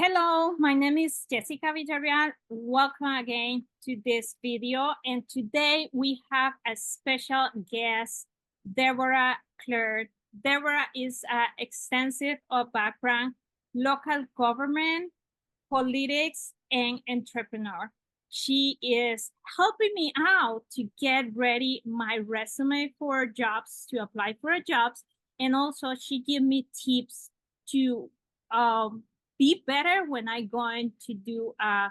Hello, my name is Jessica Villarreal. Welcome again to this video. And today we have a special guest, Deborah Claire. Deborah is an extensive background, local government, politics, and entrepreneur. She is helping me out to get ready my resume for jobs, to apply for jobs. And also she give me tips to be better when I'm going to do a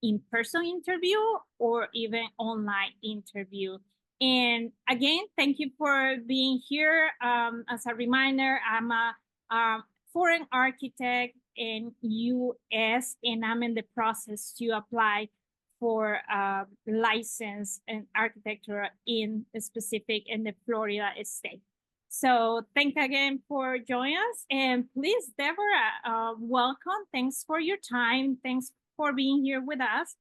in-person interview or even online interview. And again, thank you for being here. As a reminder, I'm a foreign architect in US, and I'm in the process to apply for a license in architecture in specific in the Florida state. So thank again for joining us. And please, Deborah, welcome. Thanks for your time. Thanks for being here with us.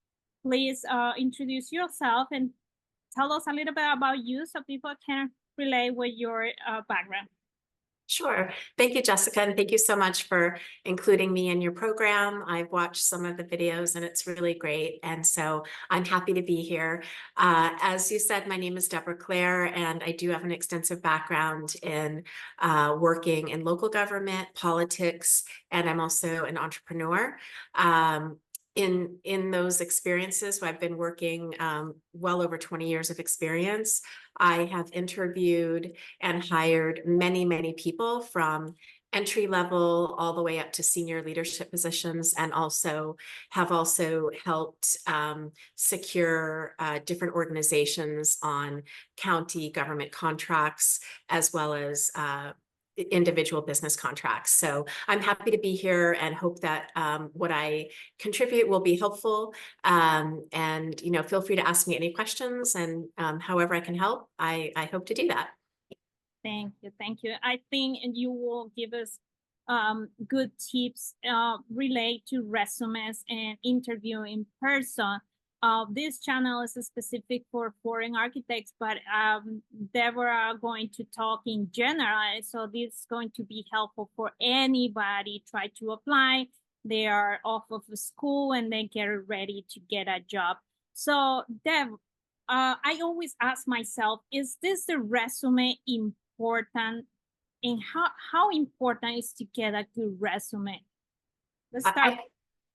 Please introduce yourself and tell us a little bit about you so people can relate with your background. Sure. Thank you, Jessica, and thank you so much for including me in your program. I've watched some of the videos and it's really great. And so I'm happy to be here. As you said, my name is Deborah Claire, and I do have an extensive background in working in local government, politics, and I'm also an entrepreneur. In those experiences, I've been working well over 20 years of experience. I have interviewed and hired many people from entry level all the way up to senior leadership positions, and have helped secure different organizations on county government contracts, as well as individual business contracts. So I'm happy to be here and hope that what I contribute will be helpful. And feel free to ask me any questions, and however I can help, I hope to do that. Thank you. I think you will give us good tips relate to resumes and interview in person. This channel is specific for foreign architects, but Deborah going to talk in general. So this is going to be helpful for anybody try to apply. They are off of school and they get ready to get a job. So Deb, I always ask myself, is this the resume important, and how important is to get a good resume? Let's start.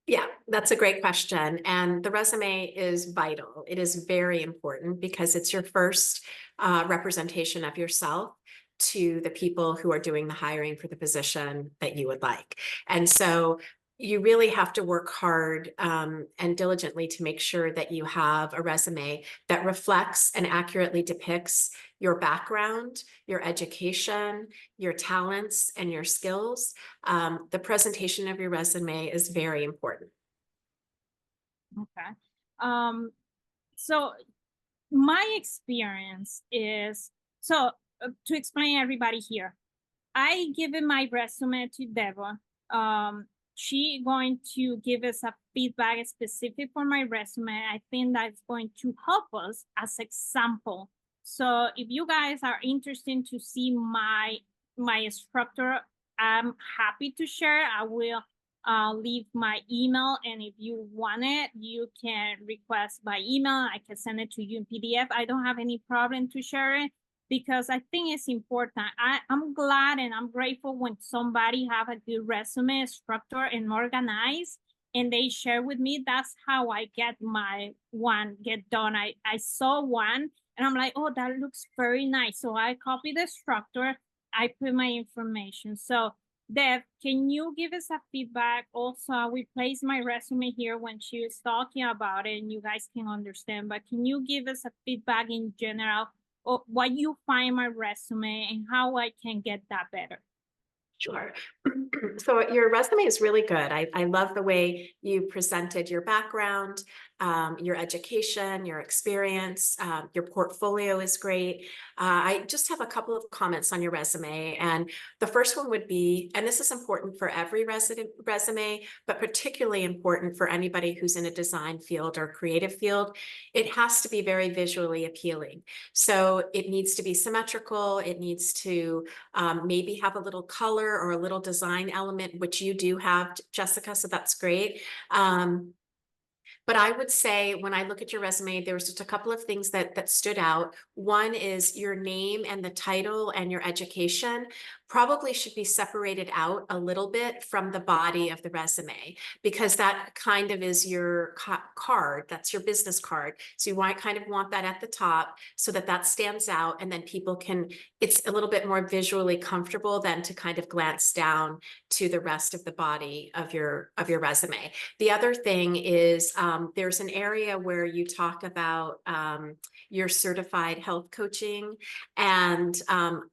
Yeah, that's a great question. And the resume is vital. It is very important because it's your first representation of yourself to the people who are doing the hiring for the position that you would like. And so you really have to work hard and diligently to make sure that you have a resume that reflects and accurately depicts your background, your education, your talents, and your skills. The presentation of your resume is very important. Okay. So my experience is, to explain everybody here, I given my resume to Deborah. She going to give us a feedback specific for my resume. I think that's going to help us as example. So if you guys are interested to see my structure, I'm happy to share. I will leave my email, and if you want it, you can request by email. I can send it to you in PDF. I don't have any problem to share it, because I think it's important. I'm glad and I'm grateful when somebody have a good resume, structured and organized, and they share with me. That's how I get my one get done. I saw one and I'm like, oh, that looks very nice. So I copy the structure, I put my information. So Deb, can you give us a feedback? Also, I will place my resume here when she is talking about it and you guys can understand, but can you give us a feedback in general of what you find my resume and how I can get that better? Sure. So your resume is really good. I love the way you presented your background. your education, your experience, your portfolio is great. I just have a couple of comments on your resume. And the first one would be, and this is important for every resume, but particularly important for anybody who's in a design field or creative field, it has to be very visually appealing. So it needs to be symmetrical. It needs to maybe have a little color or a little design element, which you do have, Jessica, so that's great. But I would say when I look at your resume, there was just a couple of things that stood out. One is your name and the title and your education probably should be separated out a little bit from the body of the resume, because that kind of is your card. That's your business card. So you kind of want that at the top so that that stands out, and then people can, it's a little bit more visually comfortable than to kind of glance down to the rest of the body of your resume. The other thing is there's an area where you talk about your certified health coaching, and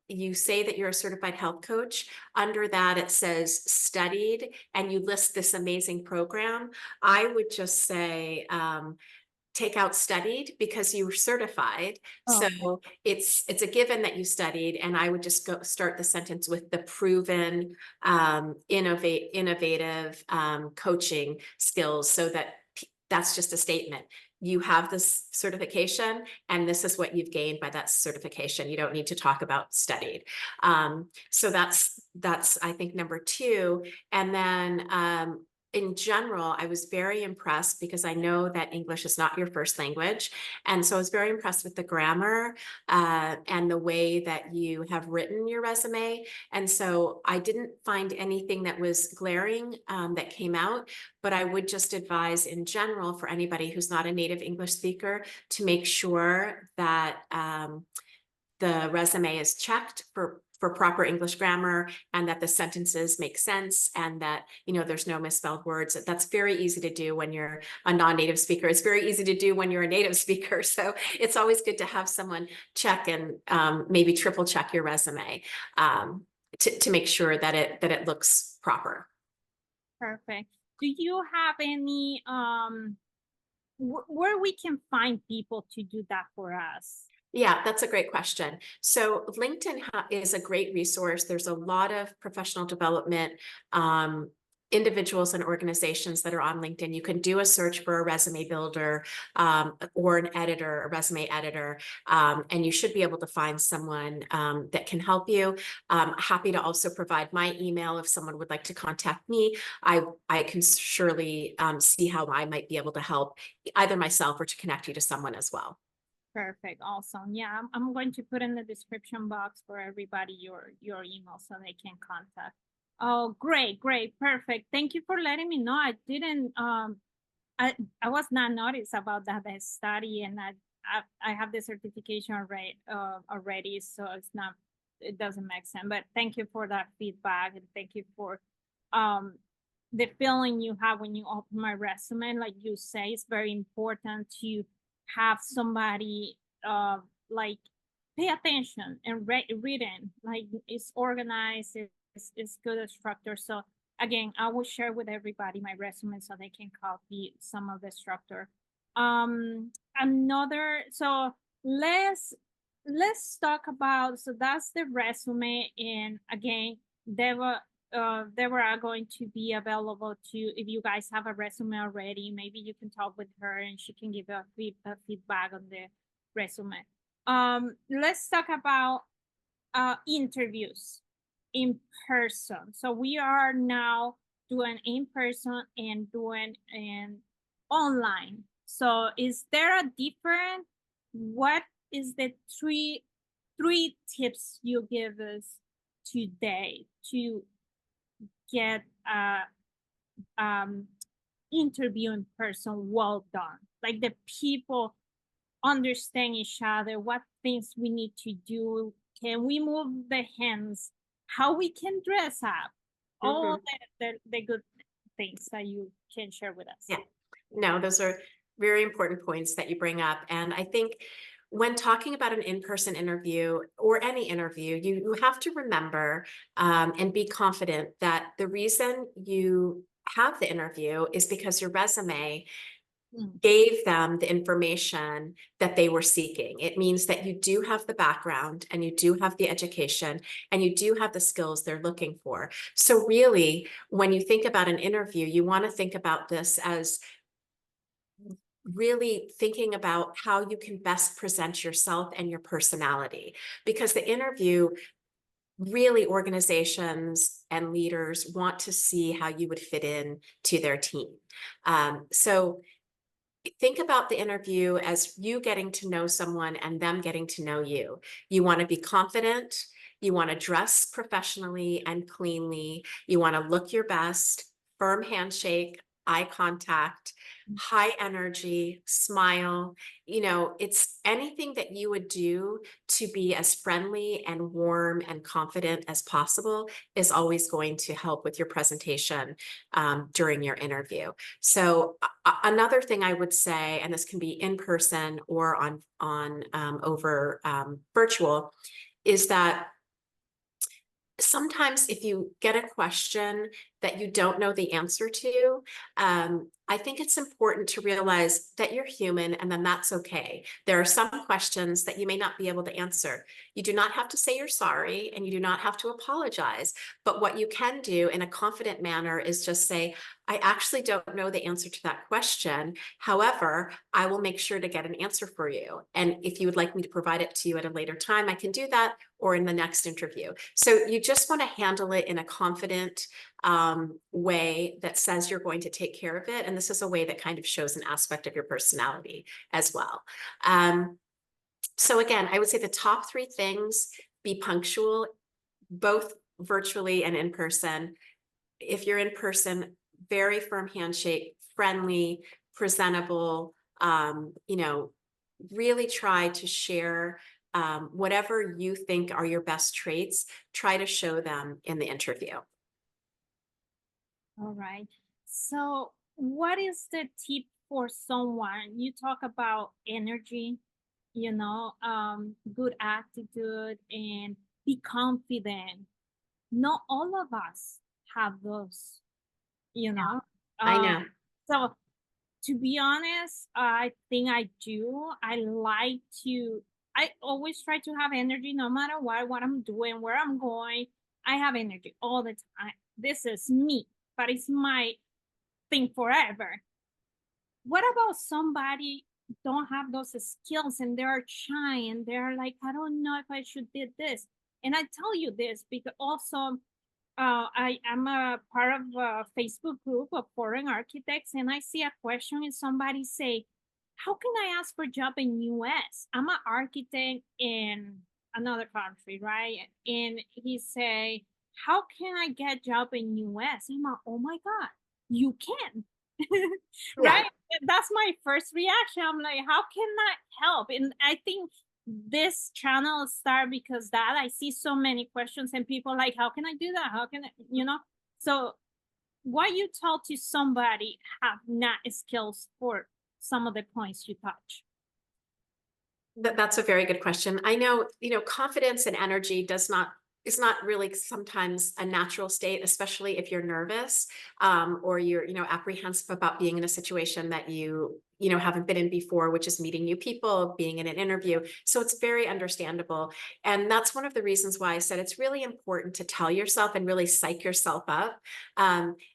you say that you're a certified health coach. Under that, it says studied, and you list this amazing program. I would just say, take out studied, because you were certified. Oh, So it's a given that you studied, and I would just start the sentence with the proven innovative coaching skills, so that that's just a statement. You have this certification, and this is what you've gained by that certification. You don't need to talk about studied. So that's I think number two. And then in general, I was very impressed, because I know that English is not your first language. And so I was very impressed with the grammar and the way that you have written your resume. And so I didn't find anything that was glaring that came out, but I would just advise in general for anybody who's not a native English speaker to make sure that the resume is checked for proper English grammar, and that the sentences make sense, and that, you know, there's no misspelled words. That's very easy to do when you're a non-native speaker. It's very easy to do when you're a native speaker. So it's always good to have someone check and maybe triple check your resume to make sure that it looks proper. perfect. Do you have any where we can find people to do that for us? Yeah, that's a great question. So LinkedIn is a great resource. There's a lot of professional development individuals and organizations that are on LinkedIn. You can do a search for a resume builder or an editor, a resume editor, and you should be able to find someone that can help you. Happy to also provide my email if someone would like to contact me. I can surely see how I might be able to help either myself or to connect you to someone as well. Perfect. Awesome. Yeah, I'm going to put in the description box for everybody your email so they can contact. Oh, great, perfect. Thank you for letting me know. I didn't I was not noticed about that study, and I have the certification already, so it doesn't make sense. But thank you for that feedback, and thank you for the feeling you have when you open my resume. Like you say, it's very important to have somebody like pay attention and reading, like it's organized, it's good structure. So again, I will share with everybody my resume so they can copy some of the structure. So let's talk about, so that's the resume. And again, Deborah are going to be available to, if you guys have a resume already, maybe you can talk with her and she can give a feedback on the resume. Let's talk about interviews in person. So we are now doing in person and doing in online. So is there a difference? What is the three tips you give us today to get interview in person well done? Like the people understand each other, what things we need to do, can we move the hands, how we can dress up, all the good things that you can share with us. Yeah, no, those are very important points that you bring up. And I think when talking about an in-person interview or any interview, you have to remember and be confident that the reason you have the interview is because your resume gave them the information that they were seeking. It means that you do have the background and you do have the education and you do have the skills they're looking for. So really, when you think about an interview, you want to think about this as really thinking about how you can best present yourself and your personality, because the interview, really, organizations and leaders want to see how you would fit in to their team. So think about the interview as you getting to know someone and them getting to know you. You want to be confident. You want to dress professionally and cleanly. You want to look your best, firm handshake, eye contact, high energy, smile. You know, it's anything that you would do to be as friendly and warm and confident as possible is always going to help with your presentation during your interview. So another thing I would say, and this can be in person or on over virtual, is that sometimes if you get a question that you don't know the answer to, I think it's important to realize that you're human, and then that's okay. There are some questions that you may not be able to answer. You do not have to say you're sorry, and you do not have to apologize. But what you can do in a confident manner is just say, I actually don't know the answer to that question. However, I will make sure to get an answer for you. And if you would like me to provide it to you at a later time, I can do that, or in the next interview. So you just want to handle it in a confident way that says you're going to take care of it. And this is a way that kind of shows an aspect of your personality as well. So again, I would say the top 3 things: be punctual, both virtually and in person. If you're in person, very firm handshake, friendly, presentable, you know, really try to share whatever you think are your best traits, try to show them in the interview. All right. So, what is the tip for someone? You talk about energy, good attitude and be confident. Not all of us have those, you know. I Um, know. so to be honest, I think I do. I always try to have energy no matter what I'm doing, where I'm going. I have energy all the time. This is me, but it's my thing forever. What about somebody don't have those skills and they're shy and they're like, I don't know if I should did this. And I tell you this because also I am a part of a Facebook group of foreign architects, and I see a question and somebody say, how can I ask for job in US? I'm an architect in another country, right? And he say, how can I get job in US? I'm like, oh my God, you can. Yeah. Right? That's my first reaction. I'm like, how can I help? And I think this channel start because that I see so many questions and people like, how can I do that? How can I? So what you tell to somebody have not skills for some of the points you touch? That's a very good question. I know, confidence and energy is not really sometimes a natural state, especially if you're nervous, or you're, apprehensive about being in a situation that you haven't been in before, which is meeting new people, being in an interview. So it's very understandable. And that's one of the reasons why I said it's really important to tell yourself and really psych yourself up.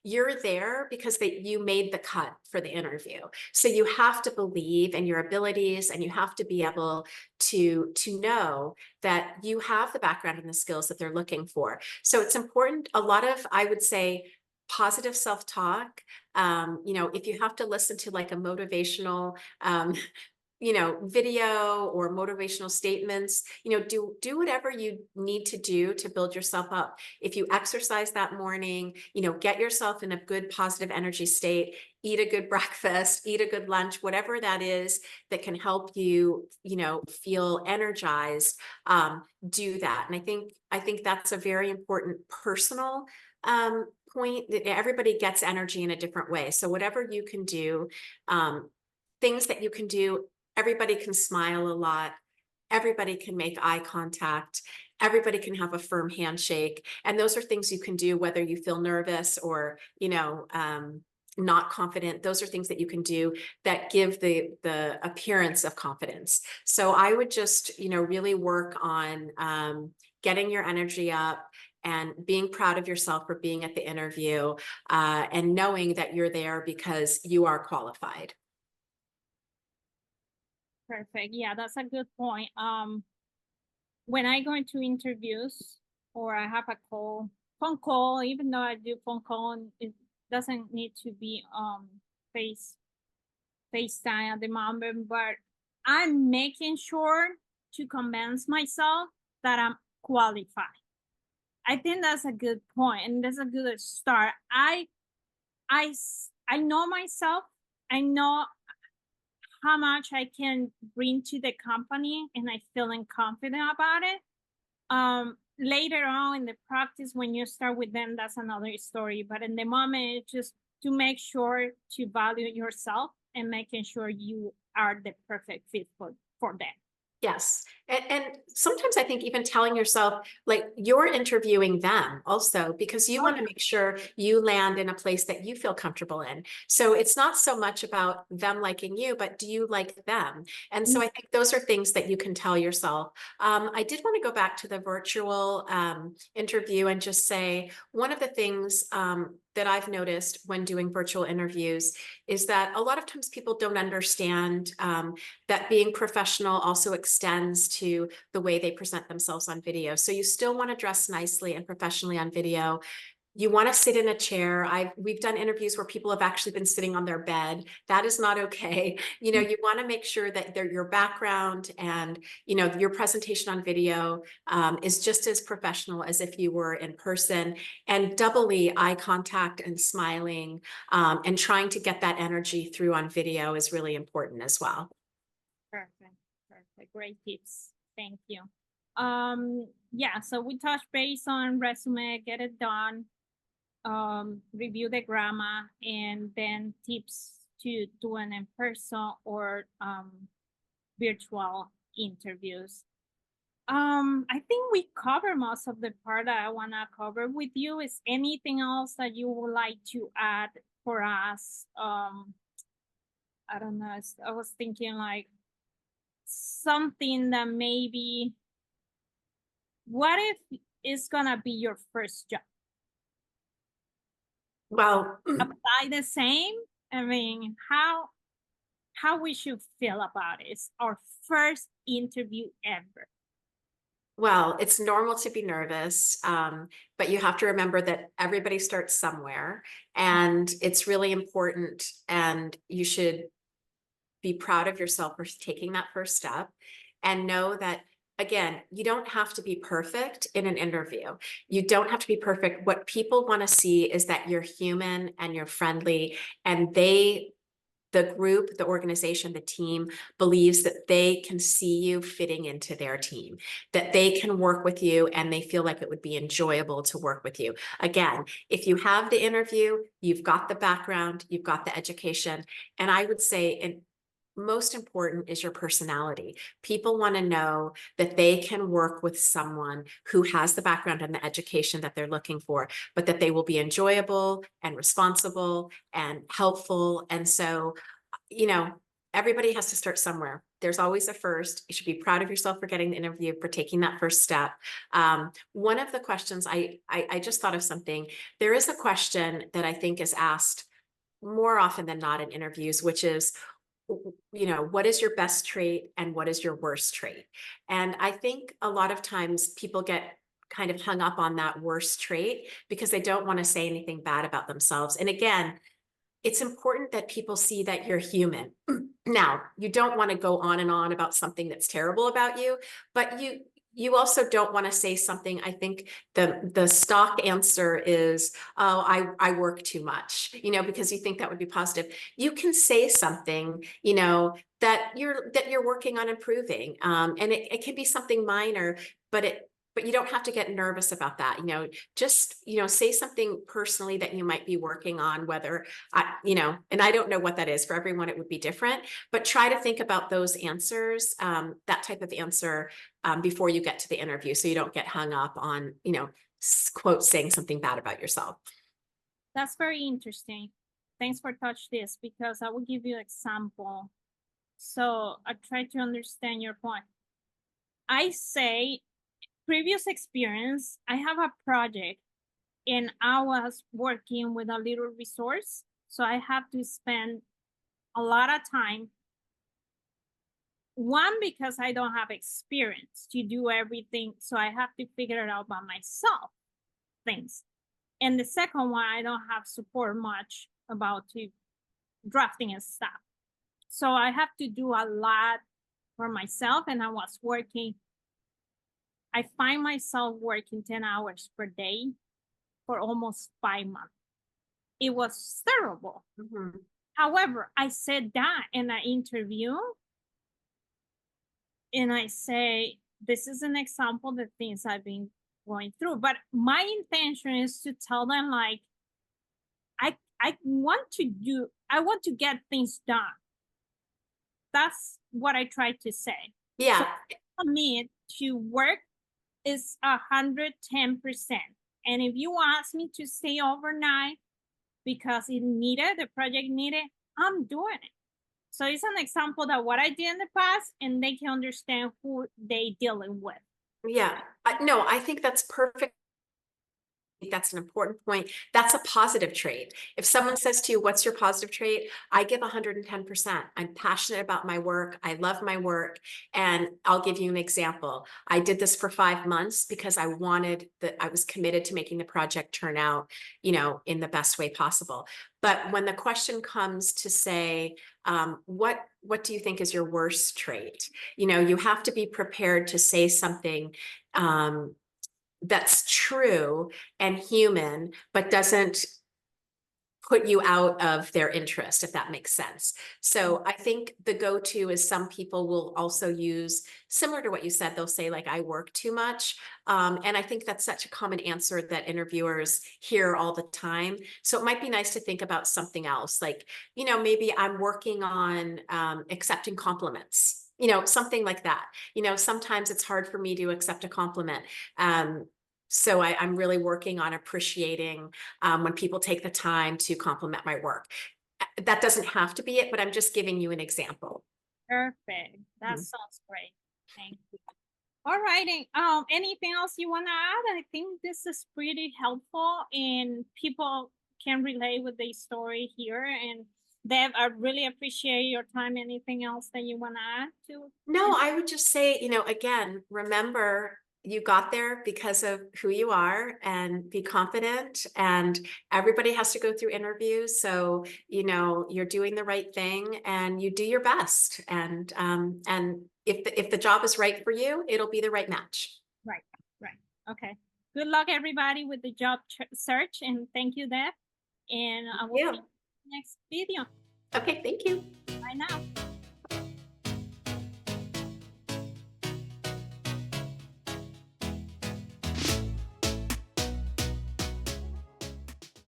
You're there because you made the cut for the interview. So you have to believe in your abilities, and you have to be able to know that you have the background and the skills that they're looking for. So it's important. A lot of, I would say, positive self-talk. If you have to listen to like a motivational, video or motivational statements, do whatever you need to do to build yourself up. If you exercise that morning, get yourself in a good positive energy state, eat a good breakfast, eat a good lunch, whatever that is that can help you, feel energized, do that. And I think that's a very important personal point. That everybody gets energy in a different way. So whatever you can do, things that you can do, everybody can smile a lot. Everybody can make eye contact. Everybody can have a firm handshake. And those are things you can do whether you feel nervous or, not confident. Those are things that you can do that give the appearance of confidence. So I would just, really work on getting your energy up and being proud of yourself for being at the interview, and knowing that you're there because you are qualified. Perfect. Yeah, that's a good point. When I go into interviews or I have a phone call, even though I do phone call, it doesn't need to be FaceTime at the moment, but I'm making sure to convince myself that I'm qualified. I think that's a good point, and that's a good start. I know myself. I know how much I can bring to the company, and I feeling confident about it. Later on in the practice, when you start with them, that's another story. But in the moment, it's just to make sure to value yourself and making sure you are the perfect fit for them. Yes. And sometimes I think even telling yourself, like, you're interviewing them also, because you want to make sure you land in a place that you feel comfortable in. So it's not so much about them liking you, but do you like them? And so I think those are things that you can tell yourself. I did want to go back to the virtual interview and just say, one of the things that I've noticed when doing virtual interviews is that a lot of times people don't understand that being professional also extends to the way they present themselves on video. So you still want to dress nicely and professionally on video. You want to sit in a chair. We've done interviews where people have actually been sitting on their bed. That is not okay. You want to make sure that your background and, your presentation on video is just as professional as if you were in person, and doubly eye contact and smiling, and trying to get that energy through on video is really important as well. Perfect. Great tips. Thank you. Yeah, so we touched base on resume, get it done, review the grammar, and then tips to do an in-person or virtual interviews. I think we covered most of the part that I want to cover with you. Is anything else that you would like to add for us? I don't know. I was thinking like something that maybe, what if it's gonna be your first job? Well, apply the same. I mean, how we should feel about it. It's our first interview ever. Well, it's normal to be nervous, but you have to remember that everybody starts somewhere, and it's really important, and you should be proud of yourself for taking that first step, and know that, again, you don't have to be perfect in an interview. You don't have to be perfect. What people want to see is that you're human and you're friendly, and the group, the organization, the team believes that they can see you fitting into their team, that they can work with you and they feel like it would be enjoyable to work with you. Again, if you have the interview, you've got the background, you've got the education, and I would say, and most important is your personality. People want to know that they can work with someone who has the background and the education that they're looking for, but that they will be enjoyable and responsible and helpful. And so, everybody has to start somewhere. There's always a first. You should be proud of yourself for getting the interview, for taking that first step. One of the questions, I just thought of something. There is a question that I think is asked more often than not in interviews, which is, what is your best trait and what is your worst trait? And I think a lot of times people get kind of hung up on that worst trait because they don't want to say anything bad about themselves. And again, it's important that people see that you're human. Now, you don't want to go on and on about something that's terrible about you, but you also don't want to say something. I think the stock answer is, oh, I work too much, because you think that would be positive. You can say something, that you're working on improving. And it can be something minor, but you don't have to get nervous about that. Just, say something personally that you might be working on, whether, and I don't know what that is. For everyone, it would be different, but try to think about those answers, that type of answer, before you get to the interview, so you don't get hung up on, quote, saying something bad about yourself. That's very interesting. thanks for touch this because I will give you example. So I try to understand your point. I say previous experience, I have a project and I was working with a little resource. So I have to spend a lot of time. One, because I don't have experience to do everything. So I have to figure it out by myself, things. And the second one, I don't have support much about to drafting and stuff. So I have to do a lot for myself. And I was working, I find myself working 10 hours per day for almost 5 months. It was terrible. Mhm. However, I said that in an interview and I say, this is an example of the things I've been going through. But my intention is to tell them like, I want to get things done. That's what I try to say. Yeah. So for me to work is 110%. And if you ask me to stay overnight because it needed, the project needed, I'm doing it. So it's an example that what I did in the past and they can understand who they dealing with. Yeah. No, I think that's perfect. That's an important point. That's a positive trait. If someone says to you, what's your positive trait? I give 110%. I'm passionate about my work. I love my work. And I'll give you an example. I did this for 5 months because I was committed to making the project turn out, in the best way possible. But when the question comes to say, what do you think is your worst trait? You have to be prepared to say something, that's true and human, but doesn't put you out of their interest, if that makes sense. So I think the go-to is some people will also use, similar to what you said, they'll say like, I work too much. And I think that's such a common answer that interviewers hear all the time. So it might be nice to think about something else, like, maybe I'm working on accepting compliments. Something like that. Sometimes it's hard for me to accept a compliment. So I'm really working on appreciating when people take the time to compliment my work. That doesn't have to be it, but I'm just giving you an example. Perfect. That sounds great. Thank you. All right. Anything else you want to add? I think this is pretty helpful and people can relate with the story here. And Deb, I really appreciate your time. Anything else that you want to add to? No, I would just say, again, remember you got there because of who you are, and be confident, and everybody has to go through interviews. So, you're doing the right thing and you do your best. And if the job is right for you, it'll be the right match. Right. Okay. Good luck everybody with the job search, and thank you, Deb. And I will see you in the next video. Okay, thank you. Bye now.